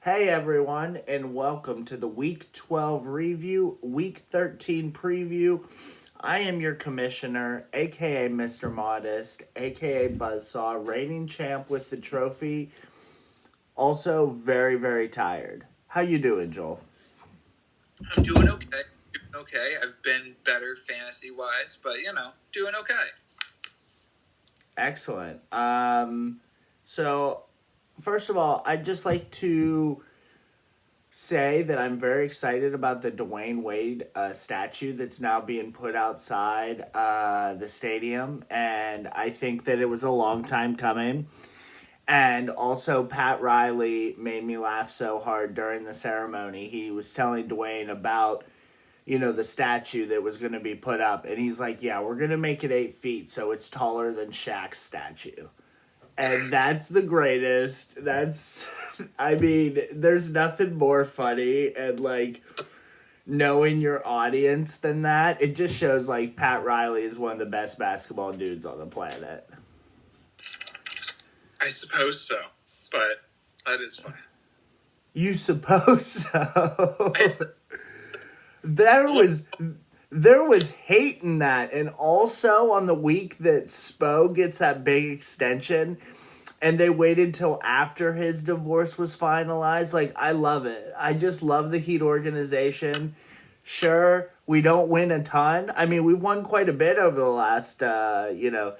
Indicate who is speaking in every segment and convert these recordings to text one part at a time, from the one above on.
Speaker 1: Hey everyone, and welcome to the Week 12 review, Week 13 preview. I am your commissioner, aka Mr. Modest, aka Buzzsaw, reigning champ with the trophy. Also very, very tired. How you doing, Joel?
Speaker 2: I'm doing okay. Doing okay. I've been better fantasy wise, but doing okay.
Speaker 1: Excellent. So first of all, I'd just like to say that I'm very excited about the Dwayne Wade statue that's now being put outside the stadium, and I think that it was a long time coming. And also, Pat Riley made me laugh so hard during the ceremony. He was telling Dwayne about the statue that was going to be put up, and he's like, "Yeah, we're going to make it 8 feet, so it's taller than Shaq's statue." And that's the greatest. That's, I mean, there's nothing more funny and like knowing your audience than that. It just shows like Pat Riley is one of the best basketball dudes on the planet.
Speaker 2: I suppose so, but that is fine.
Speaker 1: You suppose so.
Speaker 2: I,
Speaker 1: there
Speaker 2: look,
Speaker 1: was there was hate in that, and also on the week that Spo gets that big extension and they waited till after his divorce was finalized. Like, I love it. I just love the Heat organization. Sure, we don't win a ton. I mean, we won quite a bit over the last 2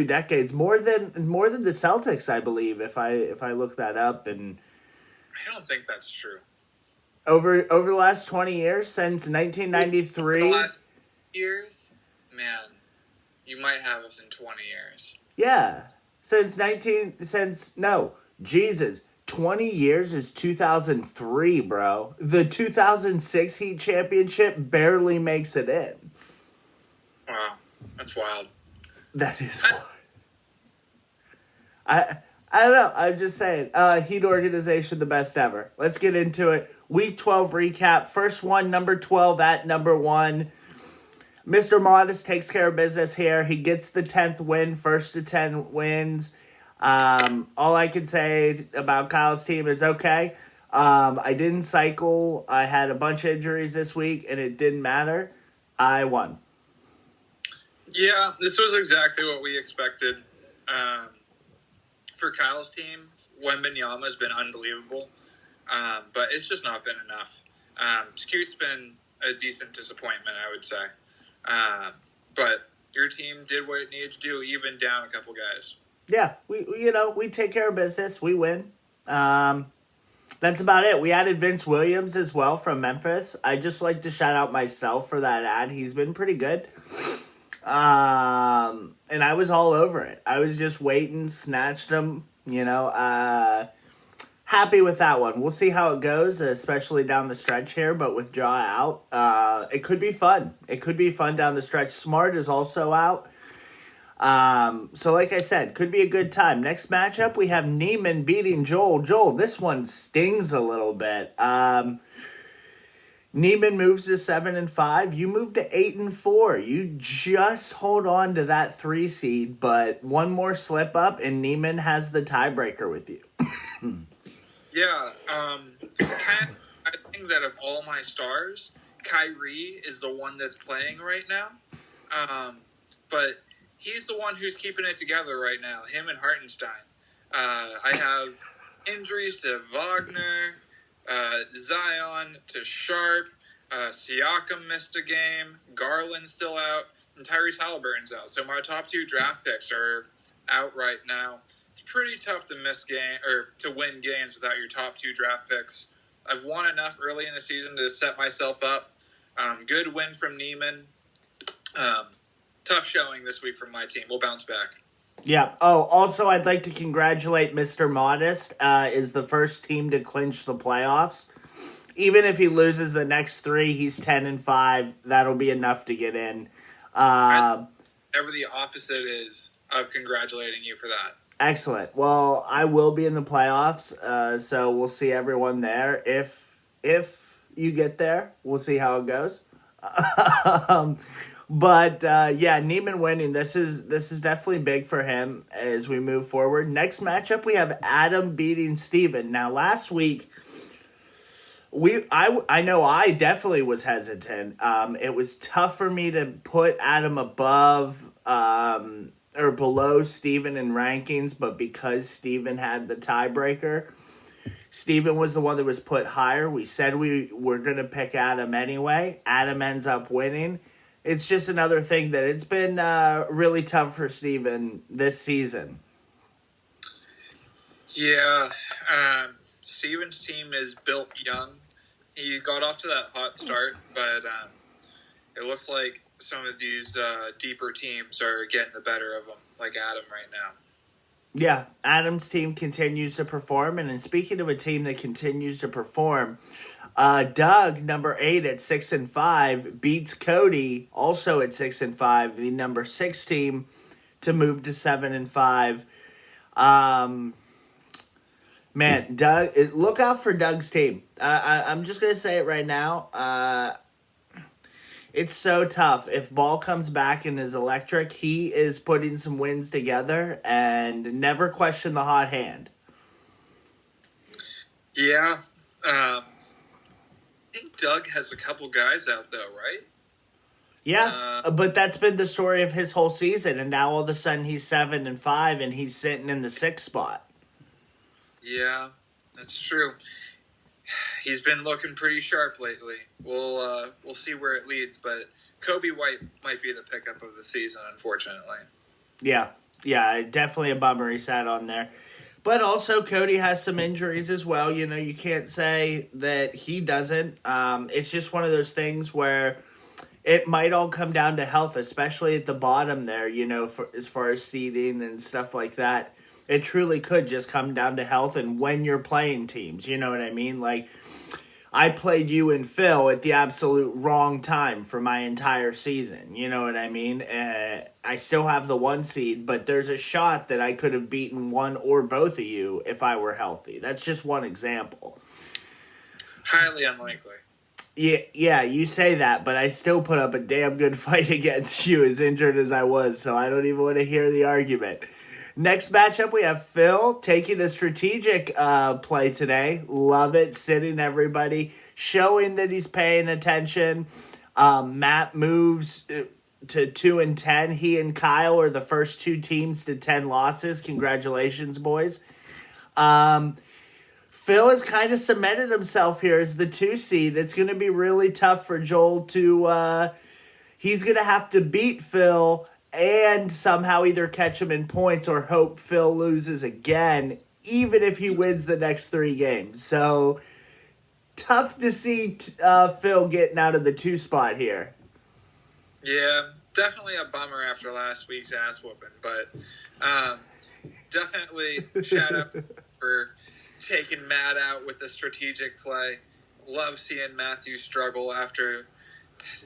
Speaker 1: decades, more than the Celtics, I believe, if I look that up. And
Speaker 2: I don't think that's true.
Speaker 1: over the last 20 years, since
Speaker 2: For the
Speaker 1: 1993.
Speaker 2: last years, man, you might have us in 20 years.
Speaker 1: Yeah. Jesus, 20 years is 2003, bro. The 2006 Heat Championship barely makes it in.
Speaker 2: Wow, that's wild.
Speaker 1: That is why. I don't know. I'm just saying. Heat organization, the best ever. Let's get into it. Week 12 recap. First one, number 12 at number 1. Mr. Modest takes care of business here. He gets the 10th win, first to 10 wins. All I can say about Kyle's team is okay. I didn't cycle. I had a bunch of injuries this week, and it didn't matter. I won.
Speaker 2: Yeah, this was exactly what we expected. For Kyle's team, Wembanyama has been unbelievable, but it's just not been enough. Scoot's been a decent disappointment, I would say. But your team did what it needed to do, even down a couple guys.
Speaker 1: Yeah, we take care of business. We win. That's about it. We added Vince Williams as well from Memphis. I just like to shout out myself for that ad. He's been pretty good. And I was all over it. I was just waiting, snatched him, happy with that one. We'll see how it goes, especially down the stretch here, but with Jaw out, it could be fun. It could be fun down the stretch. Smart is also out. So like I said, could be a good time. Next matchup, we have Neiman beating Joel. Joel, this one stings a little bit. Neiman moves to 7-5. You move to 8-4. You just hold on to that 3 seed, but one more slip up, and Neiman has the tiebreaker with you.
Speaker 2: Yeah, kind of, I think that of all my stars, Kyrie is the one that's playing right now. But he's the one who's keeping it together right now. Him and Hartenstein. I have injuries to Wagner, Zion, to Sharp. Siakam missed a game. Garland's still out, and Tyrese Halliburton's out. So my top 2 draft picks are out right now. It's pretty tough to miss game or to win games without your top 2 draft picks. I've won enough early in the season to set myself up. Good win from Neiman. Tough showing this week from my team. We'll bounce back.
Speaker 1: Yeah. Oh, also, I'd like to congratulate Mr. Modest. Is the first team to clinch the playoffs. Even if he loses the next 3, he's 10-5. That'll be enough to get in.
Speaker 2: Whatever the opposite is of congratulating you for that.
Speaker 1: Excellent. Well, I will be in the playoffs, so we'll see everyone there. If you get there, we'll see how it goes. But yeah, Neiman winning. This is definitely big for him as we move forward. Next matchup, we have Adam beating Steven. Now, last week I know I definitely was hesitant. It was tough for me to put Adam above or below Steven in rankings, but because Steven had the tiebreaker, Steven was the one that was put higher. We said we were going to pick Adam anyway. Adam ends up winning. It's just another thing that it's been really tough for Steven this season.
Speaker 2: Yeah, Steven's team is built young. He got off to that hot start, but it looks like some of these deeper teams are getting the better of him, like Adam right now.
Speaker 1: Yeah, Adam's team continues to perform. And in speaking of a team that continues to perform, Doug, number 8 at 6-5, beats Cody, also at 6-5, the number 6 team, to move to 7-5. Man, Doug, look out for Doug's team. I'm just gonna say it right now. It's so tough. If Ball comes back and is electric, he is putting some wins together, and never question the hot hand.
Speaker 2: Yeah, I think Doug has a couple guys out though, right?
Speaker 1: Yeah, but that's been the story of his whole season, and now all of a sudden he's 7-5, and he's sitting in the 6th spot.
Speaker 2: Yeah, that's true. He's been looking pretty sharp lately. We'll see where it leads, but Kobe White might be the pickup of the season, unfortunately.
Speaker 1: Yeah, definitely a bummer he sat on there. But also, Cody has some injuries as well. You know, you can't say that he doesn't. It's just one of those things where it might all come down to health, especially at the bottom there, you know, as far as seeding and stuff like that. It truly could just come down to health and when you're playing teams. You know what I mean? Like, I played you and Phil at the absolute wrong time for my entire season. You know what I mean? I still have the 1 seed, but there's a shot that I could have beaten one or both of you if I were healthy. That's just one example.
Speaker 2: Highly unlikely.
Speaker 1: Yeah, you say that, but I still put up a damn good fight against you, as injured as I was, so I don't even want to hear the argument. Next matchup, we have Phil taking a strategic play today. Love it, sitting everybody, showing that he's paying attention. Matt moves to 2-10. He and Kyle are the first 2 teams to 10 losses. Congratulations, boys. Phil has kind of cemented himself here as the 2 seed. It's going to be really tough for Joel to... he's going to have to beat Phil and somehow either catch him in points or hope Phil loses again, even if he wins the next 3 games. So, tough to see Phil getting out of the 2 spot here.
Speaker 2: Yeah, definitely a bummer after last week's ass whooping, but definitely shout out for taking Matt out with the strategic play. Love seeing Matthew struggle after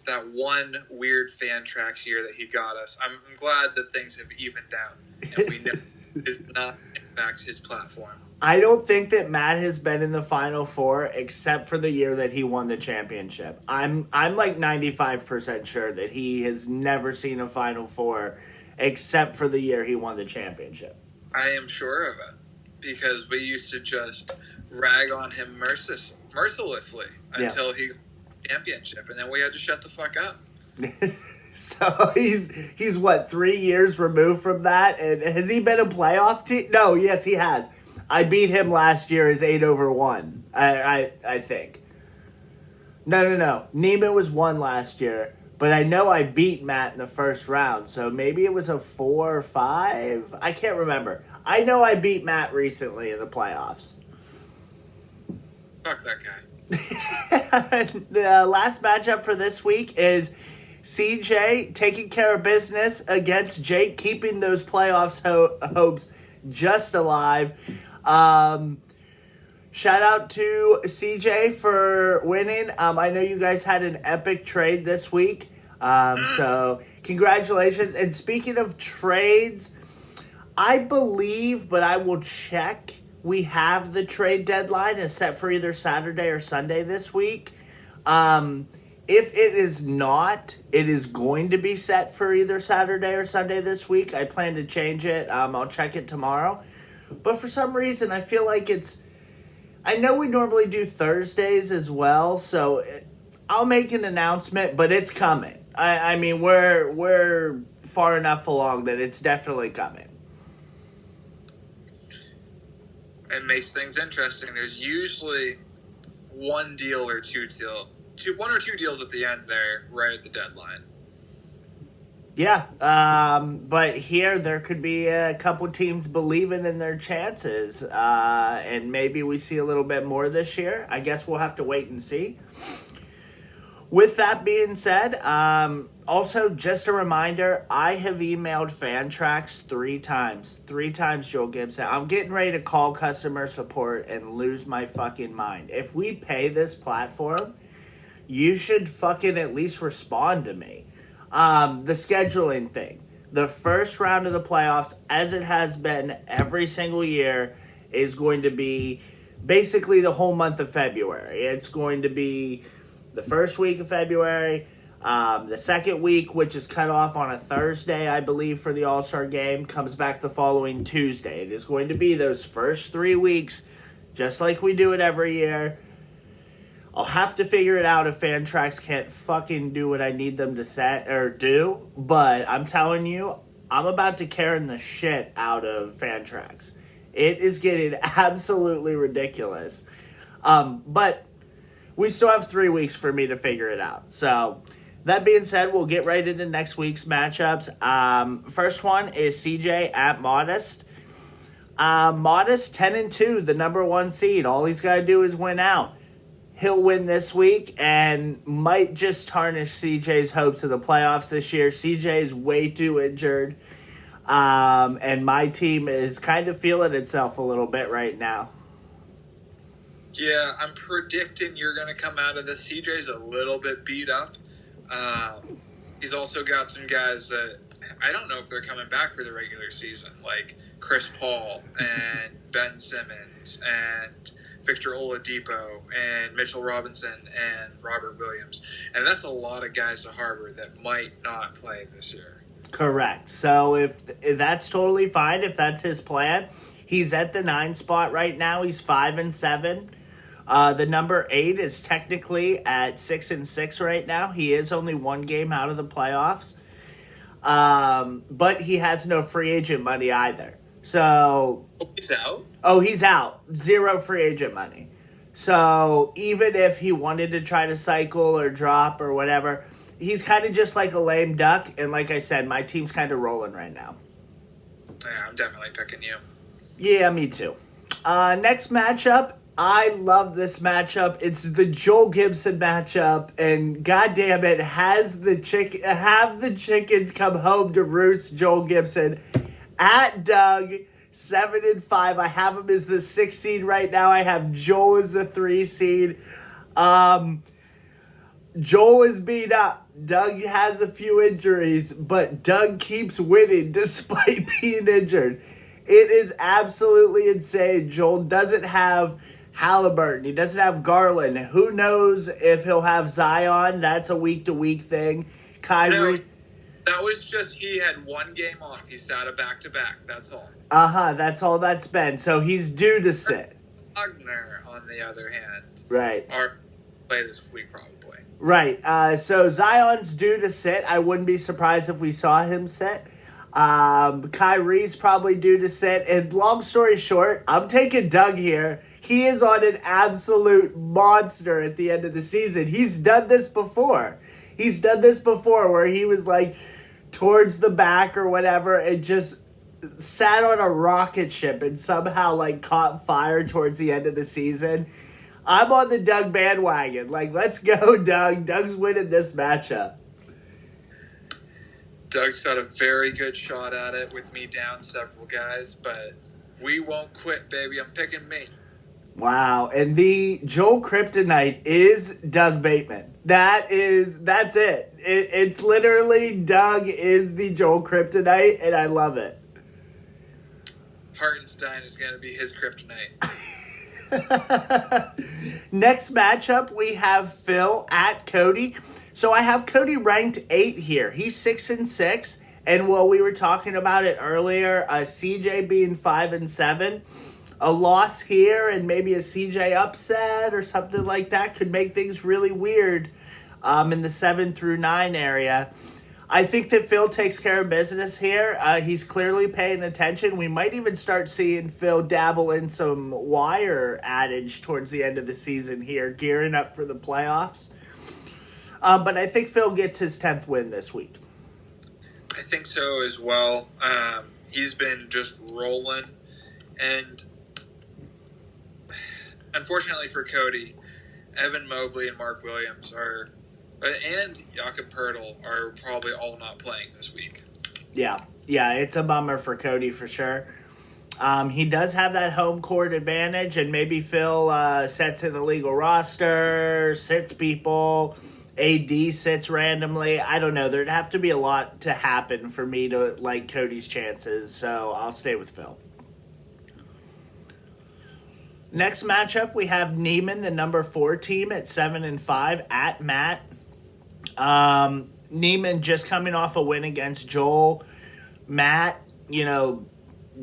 Speaker 2: that one weird fan tracks year that he got us. I'm glad that things have evened out and we know it did not impact his platform.
Speaker 1: I don't think that Matt has been in the Final Four except for the year that he won the championship. I'm like 95% sure that he has never seen a Final Four except for the year he won the championship.
Speaker 2: I am sure of it because we used to just rag on him mercilessly until he championship, and then we had to shut the fuck up.
Speaker 1: So he's what, 3 years removed from that, and has he been a playoff team? No, yes, he has. I beat him last year as 8-1. I think. No. Neiman was 1 last year, but I know I beat Matt in the first round, so maybe it was a 4 or 5. I can't remember. I know I beat Matt recently in the playoffs.
Speaker 2: Fuck that guy.
Speaker 1: The last matchup for this week is CJ taking care of business against Jake, keeping those playoffs hopes just alive. Shout out to CJ for winning. I know you guys had an epic trade this week. So congratulations. And speaking of trades, I believe, but I will check, we have the trade deadline is set for either Saturday or Sunday this week. If it is not, it is going to be set for either Saturday or Sunday this week. I plan to change it. I'll check it tomorrow. But for some reason, I feel like it's I know we normally do Thursdays as well, so I'll make an announcement, but it's coming. I mean, we're far enough along that it's definitely coming.
Speaker 2: It makes things interesting. There's usually one or two deals at the end there, right at the deadline.
Speaker 1: Yeah, but here there could be a couple teams believing in their chances, and maybe we see a little bit more this year. I guess we'll have to wait and see. With that being said, also just a reminder, I have emailed Fantrax 3 times. 3 times, Joel Gibson. I'm getting ready to call customer support and lose my fucking mind. If we pay this platform, you should fucking at least respond to me. The scheduling thing. The first round of the playoffs, as it has been every single year, is going to be basically the whole month of February. It's going to be the first week of February, the second week, which is cut off on a Thursday, I believe, for the All-Star game, comes back the following Tuesday. It is going to be those first 3 weeks, just like we do it every year. I'll have to figure it out if Fantrax can't fucking do what I need them to set or do. But I'm telling you, I'm about to Karen the shit out of Fantrax. It is getting absolutely ridiculous. But we still have 3 weeks for me to figure it out. So that being said, we'll get right into next week's matchups. First one is CJ at Modest. Modest 10-2, the number 1 seed. All he's got to do is win out. He'll win this week and might just tarnish CJ's hopes of the playoffs this year. CJ is way too injured. And my team is kind of feeling itself a little bit right now.
Speaker 2: Yeah, I'm predicting you're going to come out of this. CJ's a little bit beat up. He's also got some guys that I don't know if they're coming back for the regular season, like Chris Paul and Ben Simmons and Victor Oladipo and Mitchell Robinson and Robert Williams. And that's a lot of guys to harbor that might not play this year.
Speaker 1: Correct. So if that's totally fine, if that's his plan, he's at the 9 spot right now. He's 5-7. The number 8 is technically at 6-6 right now. He is only 1 game out of the playoffs. But he has no free agent money either. So
Speaker 2: he's out?
Speaker 1: Oh, he's out. 0 free agent money. So even if he wanted to try to cycle or drop or whatever, he's kind of just like a lame duck. And like I said, my team's kind of rolling right now.
Speaker 2: Yeah, I'm definitely picking you.
Speaker 1: Yeah, me too. Next matchup. I love this matchup. It's the Joel Gibson matchup, and goddamn it, have the chickens come home to roost. Joel Gibson at Doug, 7-5. I have him as the 6 seed right now. I have Joel as the 3 seed. Joel is beat up. Doug has a few injuries, but Doug keeps winning despite being injured. It is absolutely insane. Joel doesn't have Halliburton. He doesn't have Garland. Who knows if he'll have Zion? That's a week-to-week thing. Kyrie.
Speaker 2: No, that was just he had 1 game off. He sat a back-to-back. That's all.
Speaker 1: That's all that's been. So he's due to sit.
Speaker 2: Wagner, on the other hand,
Speaker 1: right,
Speaker 2: are play this week probably.
Speaker 1: Right. So Zion's due to sit. I wouldn't be surprised if we saw him sit. Kyrie's probably due to sit. And long story short, I'm taking Doug here. He is on an absolute monster at the end of the season. He's done this before. Where he was like towards the back or whatever and just sat on a rocket ship and somehow like caught fire towards the end of the season. I'm on the Doug bandwagon. Like, let's go, Doug. Doug's winning this matchup.
Speaker 2: Doug's got a very good shot at it with me down several guys, but we won't quit, baby. I'm picking me.
Speaker 1: Wow. And the Joel Kryptonite is Doug Bateman. That's it. It's literally Doug is the Joel Kryptonite, and I love it.
Speaker 2: Hartenstein is going to be his kryptonite.
Speaker 1: Next matchup, we have Phil at Cody. So I have Cody ranked 8 here. He's 6-6. And while we were talking about it earlier, CJ being 5-7, a loss here and maybe a CJ upset or something like that could make things really weird in the 7 through 9 area. I think that Phil takes care of business here. He's clearly paying attention. We might even start seeing Phil dabble in some wire adage towards the end of the season here, gearing up for the playoffs. But I think Phil gets his 10th win this week.
Speaker 2: I think so as well. He's been just rolling. And unfortunately for Cody, Evan Mobley and Mark Williams and Jakob Pertl are probably all not playing this week.
Speaker 1: Yeah, it's a bummer for Cody for sure. He does have that home court advantage, and maybe Phil sets an illegal roster, sits people, AD sits randomly. I don't know. There'd have to be a lot to happen for me to like Cody's chances, so I'll stay with Phil. Next matchup, we have Neiman, the number 4 team at 7-5 at Matt. Neiman just coming off a win against Joel. Matt,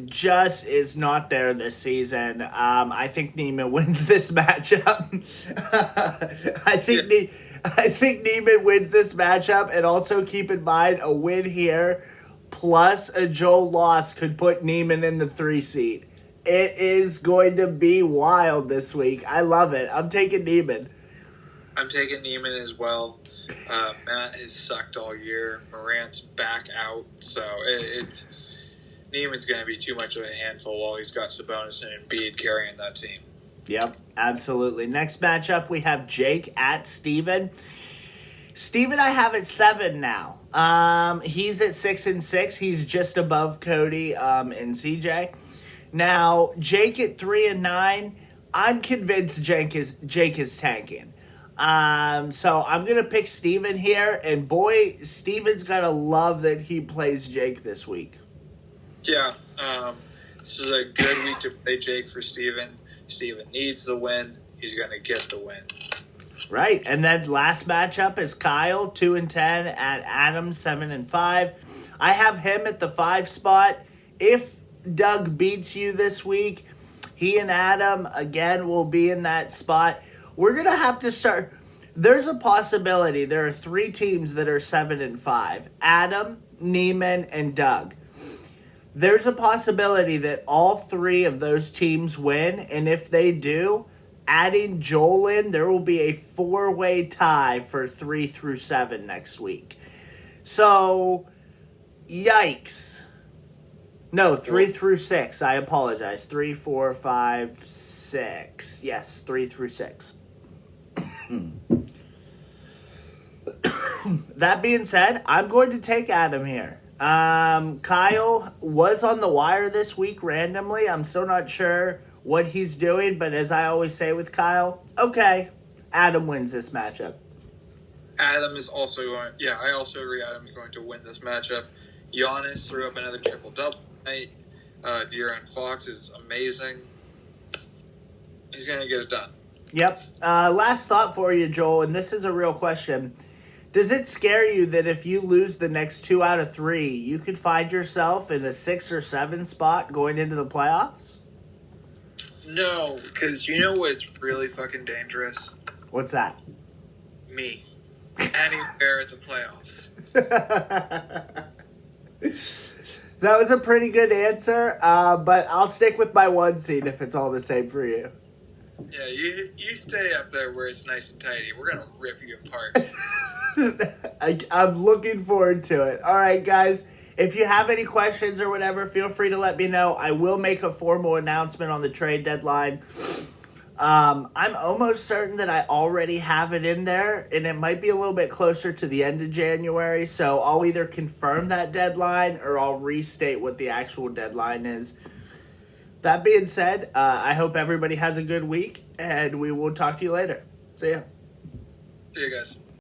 Speaker 1: just is not there this season. I think Neiman wins this matchup. I think Neiman wins this matchup, and also keep in mind a win here plus a Joel loss could put Neiman in the 3 seed. It is going to be wild this week. I love it. I'm taking Neiman.
Speaker 2: I'm taking Neiman as well. Matt has sucked all year. Morant's back out, so Neiman's going to be too much of a handful while he's got Sabonis and Embiid carrying that team.
Speaker 1: Yep, absolutely. Next matchup, we have Jake at Steven. Steven, I have at 7 now. He's at 6-6. He's just above Cody and CJ. Now, Jake at 3-9. I'm convinced Jake is tanking. So I'm going to pick Steven here. And boy, Steven's got to love that he plays Jake this week.
Speaker 2: Yeah. This is a good week to play Jake for Steven. Steven needs the win. He's going to get the win.
Speaker 1: Right. And then last matchup is Kyle, 2-10 at Adam, 7-5. I have him at the 5 spot. If Doug beats you this week, he and Adam, again, will be in that spot. We're going to have to start. There's a possibility. There are 3 teams that are 7-5. Adam, Neiman, and Doug. There's a possibility that all 3 of those teams win. And if they do, adding Joel in, there will be a 4-way tie for 3 through 7 next week. So, yikes. No, 3 through 6. I apologize. 3, 4, 5, 6. Yes, 3 through 6. That being said, I'm going to take Adam here. Kyle was on the wire this week randomly. I'm still not sure what he's doing, but as I always say with Kyle, okay, Adam wins this matchup.
Speaker 2: Adam is also going. Yeah, I also agree. Adam is going to win this matchup. Giannis threw up another triple-double tonight. De'Aaron Fox is amazing. He's going to get it done.
Speaker 1: Yep. Last thought for you, Joel, and this is a real question. Does it scare you that if you lose the next 2 out of 3, you could find yourself in a 6 or 7 spot going into the playoffs?
Speaker 2: No, because you know what's really fucking dangerous?
Speaker 1: What's that?
Speaker 2: Me. Anywhere in the playoffs.
Speaker 1: That was a pretty good answer, but I'll stick with my 1 seed if it's all the same for you.
Speaker 2: Yeah, you stay up there where it's nice and tidy. We're going to rip you apart.
Speaker 1: I'm looking forward to it. All right, guys. If you have any questions or whatever, feel free to let me know. I will make a formal announcement on the trade deadline. I'm almost certain that I already have it in there, and it might be a little bit closer to the end of January, so I'll either confirm that deadline or I'll restate what the actual deadline is. That being said, I hope everybody has a good week, and we will talk to you later. See ya.
Speaker 2: See you guys.